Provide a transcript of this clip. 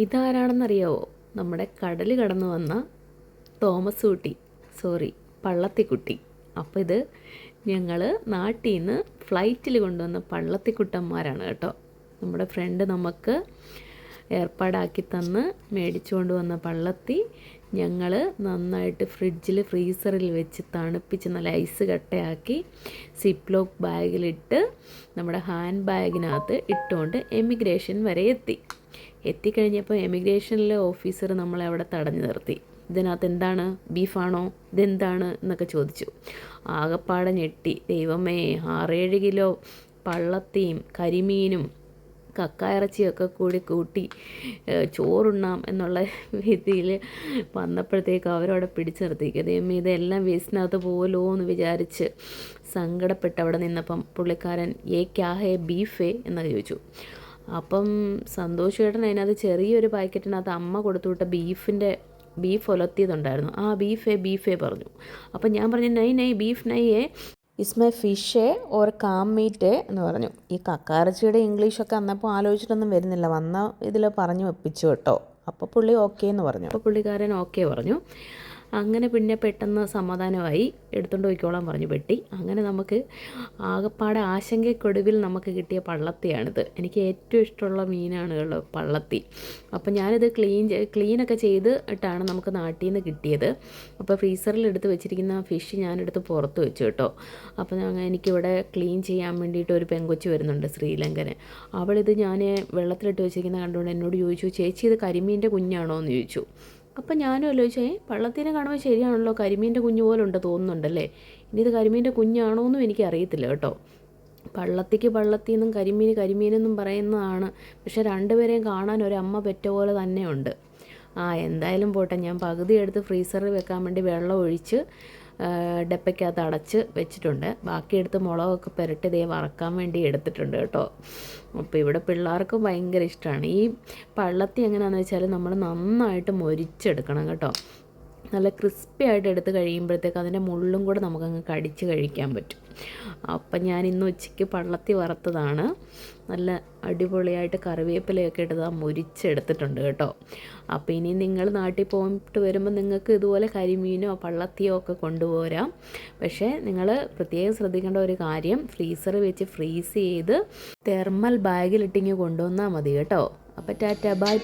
ഇതാരാണെന്നറിയാവോ? നമ്മുടെ കടൽ കടന്നു വന്ന തോമസ് കുട്ടി, സോറി പള്ളത്തിക്കുട്ടി. അപ്പോൾ ഇത് ഞങ്ങൾ നാട്ടിൽ നിന്ന് ഫ്ലൈറ്റിൽ കൊണ്ടുവന്ന പള്ളത്തിക്കുട്ടന്മാരാണ് കേട്ടോ. നമ്മുടെ ഫ്രണ്ട് നമുക്ക് ഏർപ്പാടാക്കി തന്ന് മേടിച്ചു കൊണ്ടുവന്ന പള്ളത്തി ഞങ്ങൾ നന്നായിട്ട് ഫ്രീസറിൽ വെച്ച് തണുപ്പിച്ച് നല്ല ഐസ് കട്ടയാക്കി സിപ്പ് ലോക്ക് ബാഗിലിട്ട് നമ്മുടെ ഹാൻഡ് ബാഗിനകത്ത് ഇട്ടുകൊണ്ട് എമിഗ്രേഷൻ വരെ എത്തിക്കഴിഞ്ഞപ്പോൾ എമിഗ്രേഷനിലെ ഓഫീസർ നമ്മളെ അവിടെ തടഞ്ഞു നിർത്തി. ഇതിനകത്ത് എന്താണ്, ബീഫാണോ, ഇതെന്താണ് എന്നൊക്കെ ചോദിച്ചു. ആകപ്പാടെ ഞെട്ടി. ദൈവമേ, 6-7 കിലോ പള്ളത്തിയും കരിമീനും കക്കായിറച്ചിയൊക്കെ കൂട്ടി ചോറുണ്ണാം എന്നുള്ള രീതിയിൽ വന്നപ്പോഴത്തേക്ക് അവരവിടെ പിടിച്ചു നിർത്തിക്കുക. ദൈവമേ, ഇതെല്ലാം വേസ്റ്റിനകത്ത് പോലോ എന്ന് വിചാരിച്ച് സങ്കടപ്പെട്ട് അവിടെ നിന്നപ്പം പുള്ളിക്കാരൻ ക്യാ ഹേ ബീഫേ എന്നൊക്കെ ചോദിച്ചു. അപ്പം സന്തോഷേട്ടൻ അതിനകത്ത് ചെറിയൊരു പാക്കറ്റിനകത്ത് അമ്മ കൊടുത്തുവിട്ട ബീഫ് ഒലത്തിയതുണ്ടായിരുന്നു. ബീഫേ പറഞ്ഞു. അപ്പം ഞാൻ പറഞ്ഞു നൈ ബീഫ് നൈയേ ഇസ്മൈ ഫിഷ് ഓർ കാം മീറ്റ് എന്ന് പറഞ്ഞു. ഈ കക്കാറച്ചിയുടെ ഇംഗ്ലീഷൊക്കെ അന്നപ്പോൾ ആലോചിച്ചിട്ടൊന്നും വരുന്നില്ല, വന്ന ഇതിൽ പറഞ്ഞു വെപ്പിച്ചു കേട്ടോ. അപ്പോൾ പുള്ളി ഓക്കേ എന്ന് പറഞ്ഞു. അപ്പോൾ പുള്ളിക്കാരൻ ഓക്കേ പറഞ്ഞു. അങ്ങനെ പിന്നെ പെട്ടെന്ന് സമാധാനമായി, എടുത്തുകൊണ്ട് പോയിക്കോളാൻ പറഞ്ഞു പെട്ടി. അങ്ങനെ നമുക്ക് ആകപ്പാടെ ആശങ്കയ്ക്കൊടുവിൽ നമുക്ക് കിട്ടിയ പള്ളത്തിയാണിത്. എനിക്ക് ഏറ്റവും ഇഷ്ടമുള്ള മീനാണ് പള്ളത്തി. അപ്പോൾ ഞാനിത് ക്ലീനൊക്കെ ചെയ്തിട്ടാണ് നമുക്ക് നാട്ടിൽ നിന്ന് കിട്ടിയത്. അപ്പോൾ ഫ്രീസറിൽ എടുത്ത് വെച്ചിരിക്കുന്ന ഫിഷ് ഞാനെടുത്ത് പുറത്ത് വെച്ചു കേട്ടോ. അപ്പോൾ എനിക്കിവിടെ ക്ലീൻ ചെയ്യാൻ വേണ്ടിയിട്ട് ഒരു പെങ്കൊച്ച് വരുന്നുണ്ട്, ശ്രീലങ്കന്. അവളിത് ഞാൻ വെള്ളത്തിലിട്ട് വെച്ചിരിക്കുന്ന കണ്ടുകൊണ്ട് എന്നോട് ചോദിച്ചു, ചേച്ചി ഇത് കരിമീൻ്റെ കുഞ്ഞാണോ എന്ന് ചോദിച്ചു. അപ്പം ഞാനും ആലോചിച്ചേ, പള്ളത്തിനെ കാണുമ്പോൾ ശരിയാണല്ലോ, കരിമീൻ്റെ കുഞ്ഞു പോലെ ഉണ്ട് തോന്നുന്നുണ്ടല്ലേ. ഇനി ഇത് കരിമീൻ്റെ കുഞ്ഞാണോ എന്നും എനിക്കറിയത്തില്ല കേട്ടോ. പള്ളത്തിക്ക് പള്ളത്തിന്നും കരിമീനെന്നും പറയുന്നതാണ്. പക്ഷെ രണ്ടുപേരെയും കാണാൻ ഒരമ്മ പെറ്റ പോലെ തന്നെയുണ്ട്. എന്തായാലും പോട്ടെ, ഞാൻ പകുതി എടുത്ത് ഫ്രീസറിൽ വെക്കാൻ വേണ്ടി വെള്ളം ഒഴിച്ച് ഡപ്പയ്ക്കകത്ത് അടച്ച് വെച്ചിട്ടുണ്ട്. ബാക്കിയെടുത്ത് മുളകൊക്കെ പുരട്ടി വറക്കാൻ വേണ്ടി എടുത്തിട്ടുണ്ട് കേട്ടോ. അപ്പോൾ ഇവിടെ പിള്ളേർക്കും ഭയങ്കര ഇഷ്ടമാണ്. ഈ പള്ളത്തി എങ്ങനെയാണെന്ന് വെച്ചാൽ നമ്മൾ നന്നായിട്ട് മൊരിച്ചെടുക്കണം കേട്ടോ. നല്ല ക്രിസ്പി ആയിട്ട് എടുത്ത് കഴിയുമ്പോഴത്തേക്ക് അതിൻ്റെ മുള്ളും കൂടെ നമുക്കങ്ങ് കടിച്ച് കഴിക്കാൻ പറ്റും. അപ്പം ഞാൻ ഇന്ന് ഉച്ചയ്ക്ക് പള്ളത്തി വറുത്തതാണ്. നല്ല അടിപൊളിയായിട്ട് കറിവേപ്പിലയൊക്കെ ഇട്ട് മുരിച്ചെടുത്തിട്ടുണ്ട് കേട്ടോ. അപ്പോൾ ഇനി നിങ്ങൾ നാട്ടിൽ പോയിട്ട് വരുമ്പോൾ നിങ്ങൾക്ക് ഇതുപോലെ കരിമീനോ പള്ളത്തിയോ ഒക്കെ കൊണ്ടുപോരാം. പക്ഷേ നിങ്ങൾ പ്രത്യേകം ശ്രദ്ധിക്കേണ്ട ഒരു കാര്യം, ഫ്രീസറിൽ വെച്ച് ഫ്രീസ് ചെയ്ത് തെർമൽ ബാഗിലിട്ടിങ്ങ് കൊണ്ടുവന്നാൽ മതി കേട്ടോ. അപ്പോൾ ടാറ്റ, ബൈ.